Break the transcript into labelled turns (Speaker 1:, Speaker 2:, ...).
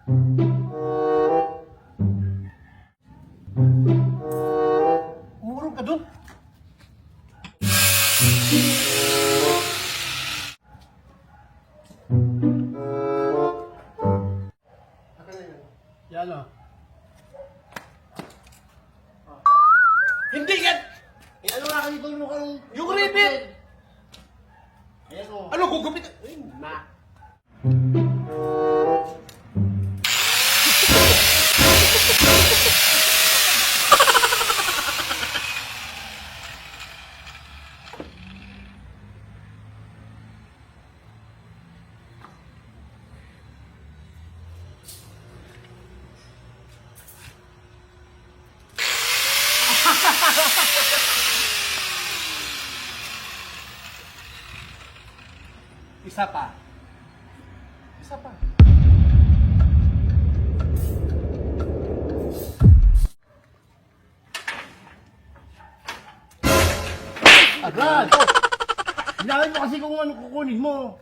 Speaker 1: Umurong ka dun. Yan o.
Speaker 2: Hindi yan!
Speaker 1: Eh ano nga kasi tulong kang...
Speaker 2: Yung ribbon!
Speaker 1: Ayan o.
Speaker 2: Ano gugupit?
Speaker 1: Ayun na.
Speaker 2: Isa pa. Isa pa.
Speaker 1: Agad! Hinahin mo kasi kung ano kukunin mo.